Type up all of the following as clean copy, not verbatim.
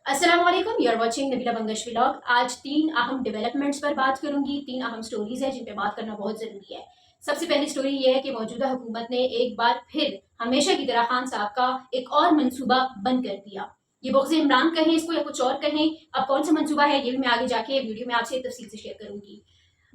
अस्सलाम वालेकुम, you are watching Nabila Bangash vlog. आज 3 अहम डेवलपमेंट्स पर बात करूंगी। 3 अहम स्टोरीज है जिन पे बात करना बहुत ज़रूरी है। सबसे पहली स्टोरी ये है कि मौजूदा हुकूमत ने एक बार फिर हमेशा की तरह खान साहब का एक और मंसूबा बंद कर दिया। ये बग़्ज़ इमरान कहें इसको या कुछ और कहें, अब कौन सा मंसूबा है ये भी मैं आगे जाके वीडियो में आपसे तफसील से शेयर करूंगी।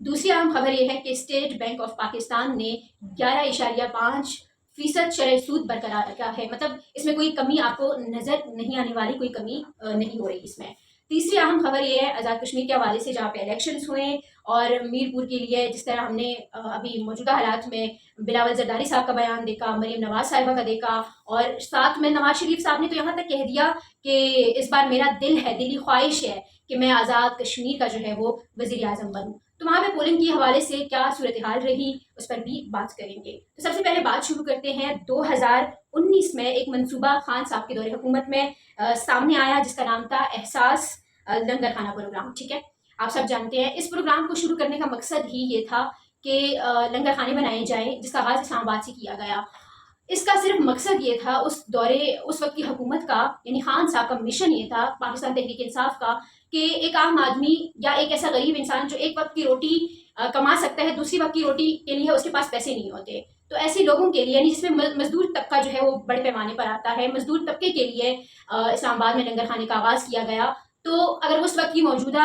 दूसरी अहम खबर ये है कि स्टेट बैंक ऑफ पाकिस्तान ने 11.5% शरह सूद बरकरार रखा है। मतलब इसमें कोई कमी आपको नजर नहीं आने वाली, कोई कमी नहीं हो रही इसमें। तीसरी अहम खबर ये है आज़ाद कश्मीर के हवाले से, जहाँ पे इलेक्शंस हुए और मीरपुर के लिए जिस तरह हमने अभी मौजूदा हालात में बिलावल जरदारी साहब का बयान देखा, मरीम नवाज साहिबा का देखा, और साथ में नवाज शरीफ साहब ने तो यहाँ तक कह दिया कि इस बार मेरा दिली ख्वाहिश है कि मैं आज़ाद कश्मीर का जो है वो वज़ीर आज़म बनूँ। तो वहाँ पे पोलिंग के हवाले से क्या सूरत हाल रही उस पर भी बात करेंगे। तो सबसे पहले बात शुरू करते हैं। 2019 में एक मंसूबा खान साहब के दौरे हुकूमत में सामने आया जिसका नाम था एहसास लंगर खाना प्रोग्राम। ठीक है, आप सब जानते हैं इस प्रोग्राम को शुरू करने का मकसद ही ये था कि लंगर खाने बनाए जाएं, जिसका आगाज़ इस्लामाबाद से किया गया। इसका सिर्फ मकसद ये था उस वक्त की हुकूमत का, यानी खान साहब का मिशन ये था, पाकिस्तान तहरीक इंसाफ का, कि एक आम आदमी या एक ऐसा गरीब इंसान जो एक वक्त की रोटी कमा सकता है, दूसरी वक्त की रोटी के लिए उसके पास पैसे नहीं होते, तो ऐसे लोगों के लिए, यानी जिसमें मजदूर तबका जो है वो बड़े पैमाने पर आता है, मजदूर तबके के लिए इस्लामाबाद में लंगर खाने का आगाज़ किया गया। तो अगर उस वक्त की मौजूदा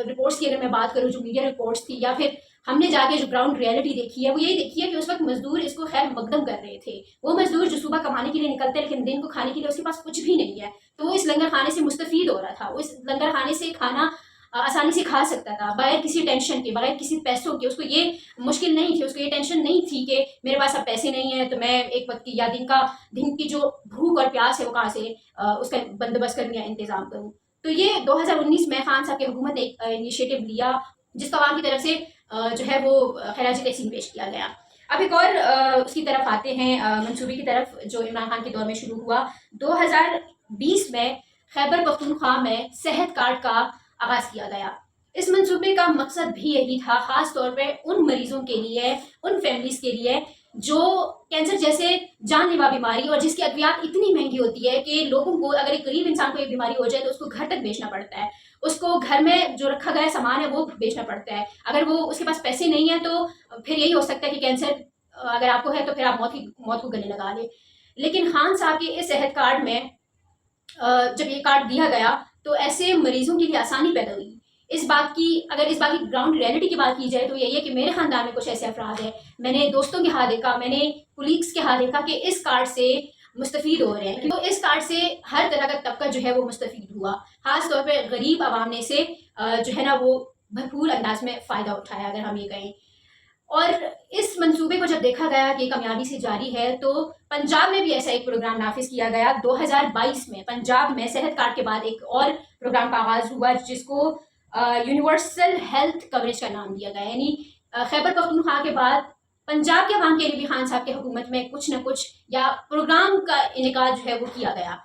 रिपोर्ट्स की अगर मैं बात करूँ, जो मीडिया रिपोर्ट्स थी या फिर हमने जाके जो ग्राउंड रियलिटी देखी है, वो यही देखी है कि उस वक्त मजदूर इसको खैर मकदम कर रहे थे। वो मजदूर जो सुबह कमाने के लिए निकलते हैं लेकिन दिन को खाने के लिए उसके पास कुछ भी नहीं है, तो वो इस लंगर खाने से मुस्तफीद हो रहा था। वो इस लंगर खाने से खाना आसानी से खा सकता था, बगैर किसी टेंशन के, बगैर किसी पैसों के। उसको ये मुश्किल नहीं थी, उसको ये टेंशन नहीं थी कि मेरे पास अब पैसे नहीं है तो मैं एक वक्त की या दिन की जो भूख और प्यास है वो कहाँ से उसका बंदोबस्त करूँ या इंतजाम करूँ। तो ये 2019 में खान साहब की हुकूमत ने एक इनिशिएटिव लिया जिसको आवाम की तरफ से जो है वो खराज तहसीन पेश किया गया। अब एक और उसकी तरफ आते हैं, मंसूबे की तरफ, जो इमरान खान के दौर में शुरू हुआ। 2020 में खैबर पख्तूनख्वा में सेहत कार्ड का आगाज़ किया गया। इस मंसूबे का मकसद भी यही था, ख़ास तौर पे उन मरीजों के लिए, उन फैमिलीज़ के लिए जो कैंसर जैसे जानलेवा बीमारी, और जिसकी अद्वियात इतनी महंगी होती है कि लोगों को, अगर एक गरीब इंसान को एक बीमारी हो जाए तो उसको घर तक बेचना पड़ता है, उसको घर में जो रखा गया सामान है वो बेचना पड़ता है। अगर वो उसके पास पैसे नहीं है तो फिर यही हो सकता है कि कैंसर अगर आपको है तो फिर आप मौत को गले लगा ले। लेकिन खान साहब के इस सेहत कार्ड में जब ये कार्ड दिया गया तो ऐसे मरीजों के लिए आसानी पैदा हुई। अगर इस बात की ग्राउंड रियलिटी की बात की जाए तो यही है कि मेरे खानदान में कुछ ऐसे अफराद हैं, मैंने दोस्तों के हाथ देखा, मैंने कुलीग्स के हाथ देखा कि इस कार्ड से मुस्तफ़ीद हो रहे हैं। तो इस कार्ड से हर तरह का तबका जो है वो मुस्तफ़ीद हुआ। खास तौर पे गरीब आवाम ने से जो है ना वो भरपूर अंदाज में फ़ायदा उठाया, अगर हम ये कहें। और इस मंसूबे को जब देखा गया कि कामयाबी से जारी है तो पंजाब में भी ऐसा एक प्रोग्राम नाफिज किया गया। 2022 में पंजाब में सेहत कार्ड के बाद एक और प्रोग्राम का आगाज़ हुआ जिसको यूनिवर्सल हेल्थ कवरेज का नाम दिया गया। यानी खैबर पख्तूनख्वा के बाद पंजाब के अवाम के लिए भी खान साहब की हुकूमत में कुछ न कुछ या प्रोग्राम का इनेकाद जो है वो किया गया।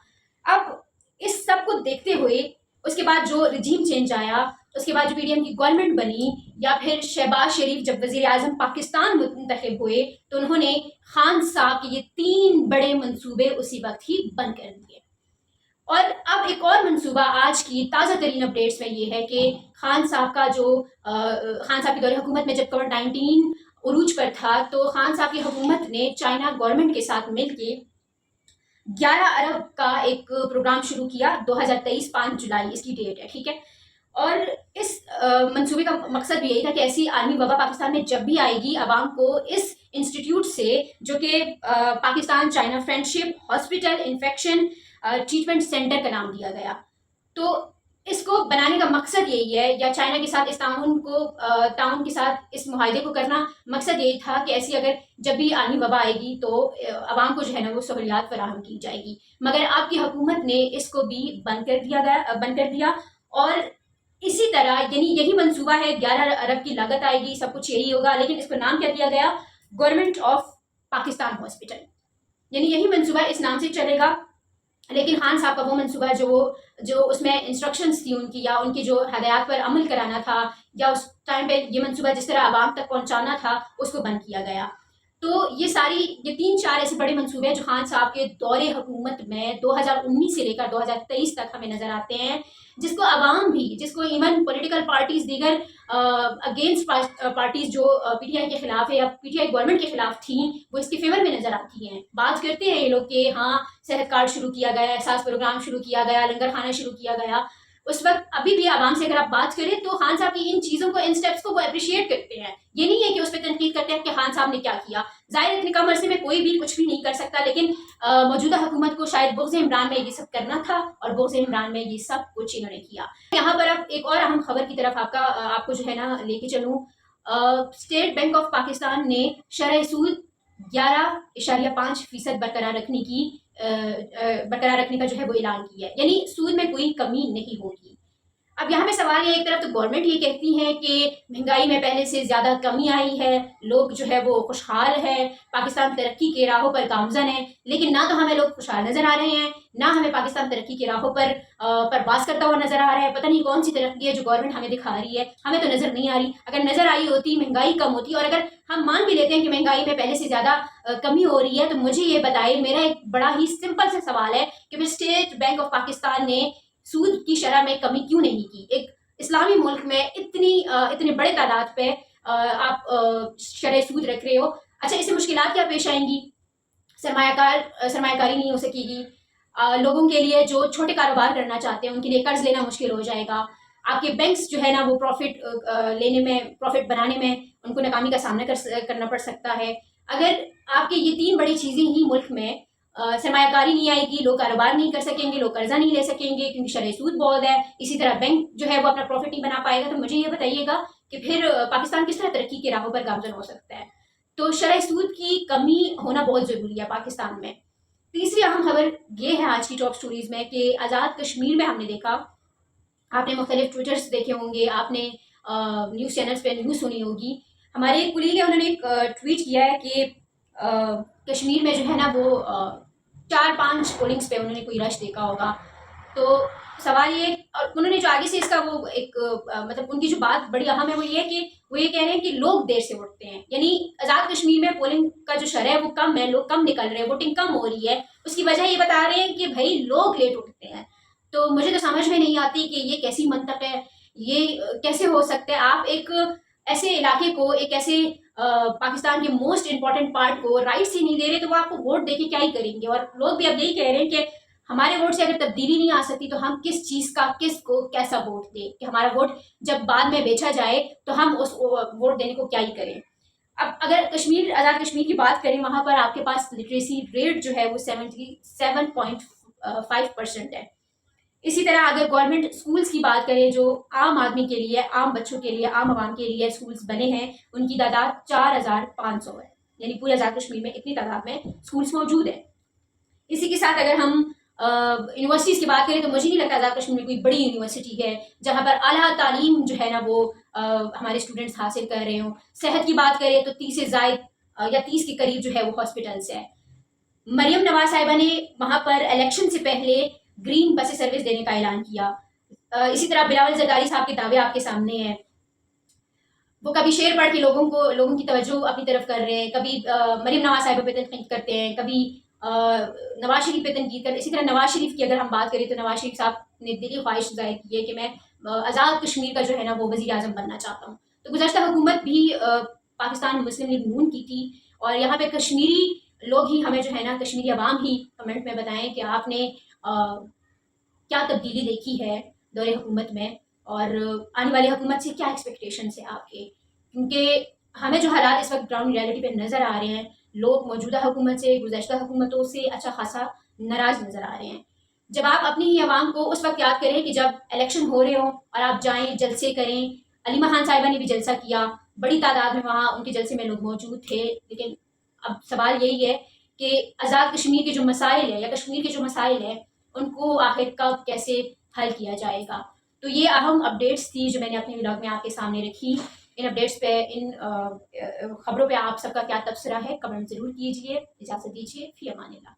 अब इस सब को देखते हुए उसके बाद जो रजीम चेंज आया, उसके बाद जो पीडीएम की गवर्नमेंट बनी, या फिर शहबाज शरीफ जब वज़ीर आज़म पाकिस्तान मुंतखब हुए तो उन्होंने खान साहब के ये 3 बड़े मंसूबे उसी वक्त ही बंद कर दिए। और अब एक और मंसूबा आज की ताज़ा तरीन अपडेट्स में ये है कि खान साहब के दौरे हुकूमत में जब कोविड-19 उरूज पर था तो खान साहब की हुकूमत ने चाइना गवर्नमेंट के साथ मिलके 11 अरब का एक प्रोग्राम शुरू किया। 2023 5 जुलाई इसकी डेट है, ठीक है। और इस मंसूबे का मकसद भी यही था कि ऐसी आलमी वबा पाकिस्तान में जब भी आएगी, आवाम को इस इंस्टीट्यूट से, जो कि Pakistan China friendship hospital infection treatment centre का नाम दिया गया, तो इसको बनाने का मकसद यही है, या चाइना के साथ इस ताउन के साथ इस मुआहदे को करना मकसद यही था कि ऐसी अगर जब भी आलमी वबा आएगी तो आवाम को जो है ना वो सहूलियात फराहम की जाएगी। मगर आपकी हुकूमत ने इसको भी बंद कर दिया। और इसी तरह यानी यही मंसूबा है, 11 अरब की लागत आएगी, सब कुछ यही होगा, लेकिन इसको नाम क्या दिया गया, गवर्नमेंट ऑफ पाकिस्तान हॉस्पिटल, यानी यही मंसूबा इस नाम से चलेगा। लेकिन खान साहब का वो मंसूबा जो उसमें इंस्ट्रक्शंस थी उनकी, या उनकी जो हदायत पर अमल कराना था, या उस टाइम पे ये मंसूबा जिस तरह आवाम तक पहुंचाना था, उसको बंद किया गया। تو یہ 3-4 ایسے بڑے منصوبے ہیں جو خان صاحب کے دور حکومت میں 2019 سے لے کر 2023 تک ہمیں نظر آتے ہیں، جس کو عوام بھی، جس کو ایون پولیٹیکل پارٹیز دیگر اگینسٹ پارٹیز جو پی ٹی آئی کے خلاف ہے یا پی ٹی آئی گورنمنٹ کے خلاف تھیں، وہ اس کے فیور میں نظر آتی ہیں. بات کرتے ہیں یہ لوگ کہ ہاں صحت کارڈ شروع کیا گیا، احساس پروگرام شروع کیا گیا، لنگر خانہ شروع کیا گیا. اس وقت ابھی بھی عوام سے اگر آپ بات کریں تو خان صاحب کی ان چیزوں کو، ان سٹیپس کو وہ اپریشیٹ کرتے ہیں. یہ نہیں ہے کہ اس پہ تنقید کرتے ہیں کہ خان صاحب نے کیا کیا. ظاہر اتنے کم عرصے میں کوئی بھی کچھ بھی نہیں کر سکتا، لیکن موجودہ حکومت کو شاید بغض عمران میں یہ سب کرنا تھا، اور بغض عمران میں یہ سب کچھ انہوں نے کیا. یہاں پر اب ایک اور اہم خبر کی طرف آپ کو جو ہے نا لے کے چلوں. اسٹیٹ بینک آف پاکستان نے شرح سود 11.5% برقرار رکھنے کا جو ہے وہ اعلان کیا ہے، یعنی سود میں کوئی کمی نہیں ہوگی. اب یہاں پہ سوال ہے، ایک طرف تو گورنمنٹ یہ کہتی ہے کہ مہنگائی میں پہلے سے زیادہ کمی آئی ہے، لوگ جو ہے وہ خوشحال ہے، پاکستان ترقی کے راہوں پر گامزن ہے، لیکن نہ تو ہمیں لوگ خوشحال نظر آ رہے ہیں، نہ ہمیں پاکستان ترقی کے راہوں پر پرواز کرتا ہوا نظر آ رہا ہے. پتہ نہیں کون سی ترقی ہے جو گورنمنٹ ہمیں دکھا رہی ہے، ہمیں تو نظر نہیں آ رہی. اگر نظر آئی ہوتی، مہنگائی کم ہوتی، اور اگر ہم مان بھی لیتے ہیں کہ مہنگائی میں پہلے سے زیادہ کمی ہو رہی ہے، تو مجھے یہ بتائے، میرا ایک بڑا ہی سمپل سا سوال ہے کہ اسٹیٹ بینک آف پاکستان نے سود کی شرح میں کمی کیوں نہیں کی؟ ایک اسلامی ملک میں اتنے بڑے تعداد پہ آپ شرح سود رکھ رہے ہو. اچھا، اس سے مشکلات کیا پیش آئیں گی؟ سرمایہ کاری نہیں ہو سکے گی. لوگوں کے لیے جو چھوٹے کاروبار کرنا چاہتے ہیں ان کے لیے قرض لینا مشکل ہو جائے گا. آپ کے بینکس جو ہے نا وہ پروفٹ بنانے میں ان کو ناکامی کا سامنا کرنا پڑ سکتا ہے. اگر آپ کے یہ 3 بڑی چیزیں ہی ملک میں، سرمایہ کاری نہیں آئے گی، لوگ کاروبار نہیں کر سکیں گے، لوگ قرضہ نہیں لے سکیں گے کیونکہ شرح سود بہت ہے، اسی طرح بینک جو ہے وہ اپنا پروفٹ نہیں بنا پائے گا، تو مجھے یہ بتائیے گا کہ پھر پاکستان کس طرح ترقی کے راہوں پر گامزن ہو سکتا ہے؟ تو شرح سود کی کمی ہونا بہت ضروری ہے پاکستان میں. تیسری اہم خبر یہ ہے آج کی ٹاپ سٹوریز میں کہ آزاد کشمیر میں ہم نے دیکھا، آپ نے مختلف ٹویٹرز دیکھے ہوں گے، آپ نے نیوز چینلز پہ نیوز سنی ہوگی. ہمارے ایک کلیگ ہے، انہوں نے ایک ٹویٹ کیا ہے کہ کشمیر میں جو ہے نا وہ 4-5 پولنگس پہ انہوں نے کوئی رش دیکھا ہوگا. تو سوال یہ، اور انہوں نے جو آگے سے اس کا وہ ایک مطلب ان کی جو بات بڑی اہم ہے، وہ یہ ہے کہ وہ یہ کہہ رہے ہیں کہ لوگ دیر سے اٹھتے ہیں. یعنی آزاد کشمیر میں پولنگ کا جو شرح ہے وہ کم ہے، لوگ کم نکل رہے ہیں، ووٹنگ کم ہو رہی ہے. اس کی وجہ یہ بتا رہے ہیں کہ بھائی لوگ لیٹ اٹھتے ہیں. تو مجھے تو سمجھ میں نہیں آتی کہ یہ کیسی منطق ہے، یہ کیسے ہو سکتا ہے. آپ ایک ایسے علاقے کو، ایک ایسے پاکستان کے موسٹ امپورٹنٹ پارٹ کو رائٹس ہی نہیں دے رہے، تو وہ آپ کو ووٹ دے کے کیا ہی کریں گے؟ اور لوگ بھی اب یہی کہہ رہے ہیں کہ ہمارے ووٹ سے اگر تبدیلی نہیں آ سکتی تو ہم کس چیز کا، کس کو کیسا ووٹ دیں، کہ ہمارا ووٹ جب بعد میں بیچا جائے تو ہم اس ووٹ دینے کو کیا ہی کریں. اب اگر آزاد کشمیر کی بات کریں، وہاں پر آپ کے پاس لٹریسی ریٹ جو ہے وہ 77.5% ہے. اسی طرح اگر گورنمنٹ اسکولس کی بات کریں، جو عام آدمی کے لیے، عام بچوں کے لیے، عام عوام کے لیے اسکولس بنے ہیں، ان کی تعداد 4500 ہے. یعنی پورے آزاد کشمیر میں اتنی تعداد میں اسکولس موجود ہیں. اسی کے ساتھ اگر ہم یونیورسٹیز کی بات کریں تو مجھے نہیں لگتا آزاد کشمیر میں کوئی بڑی یونیورسٹی ہے جہاں پر اعلیٰ تعلیم جو ہے نا وہ ہمارے اسٹوڈنٹس حاصل کر رہے ہوں. صحت کی بات کریں تو 30 سے زائد یا 30 کے قریب جو ہے وہ ہاسپٹلس ہے. مریم نواز صاحبہ نے وہاں پر الیکشن سے پہلے گرین بس سروس دینے کا اعلان کیا. اسی طرح بلاول زرداری صاحب کے دعوے آپ کے سامنے ہیں. وہ کبھی شعر پڑھ کے لوگوں کی توجہ اپنی طرف کر رہے ہیں، کبھی مریم نواز صاحبہ پہ تنقید کرتے ہیں، کبھی نواز شریف پہ تنقید کرتے ہیں. اسی طرح نواز شریف کی اگر ہم بات کریں تو نواز شریف صاحب نے دلی خواہش ظاہر کی ہے کہ میں آزاد کشمیر کا جو ہے نا وہ وزیر اعظم بننا چاہتا ہوں. تو گزشتہ حکومت بھی پاکستان مسلم لیگ نون کی تھی، اور یہاں پہ کشمیری لوگ ہی ہمیں جو ہے نا، کشمیری عوام ہی کمنٹ میں بتائیں کہ آپ نے کیا تبدیلی دیکھی ہے دور حکومت میں، اور آنے والی حکومت سے کیا ایکسپیکٹیشنس ہیں آپ کے. کیونکہ ہمیں جو حالات اس وقت گراؤنڈ ریالٹی پہ نظر آ رہے ہیں، لوگ موجودہ حکومت سے، گزشتہ حکومتوں سے اچھا خاصا ناراض نظر آ رہے ہیں. جب آپ اپنی ہی عوام کو اس وقت یاد کریں کہ جب الیکشن ہو رہے ہوں اور آپ جائیں جلسے کریں. علیمہ خان صاحبہ نے بھی جلسہ کیا، بڑی تعداد میں وہاں ان کے جلسے میں لوگ موجود تھے. لیکن اب سوال یہی ہے کہ آزاد کشمیر کے جو مسائل ہیں یا کشمیر کے جو مسائل ہیں ان کو آخر کب کیسے حل کیا جائے گا. تو یہ اہم اپڈیٹس تھی جو میں نے اپنے ولاگ میں آپ کے سامنے رکھی. ان اپڈیٹس پہ، ان خبروں پہ آپ سب کا کیا تبصرہ ہے، کمنٹ ضرور کیجیے. اجازت دیجیے، فی امان اللہ.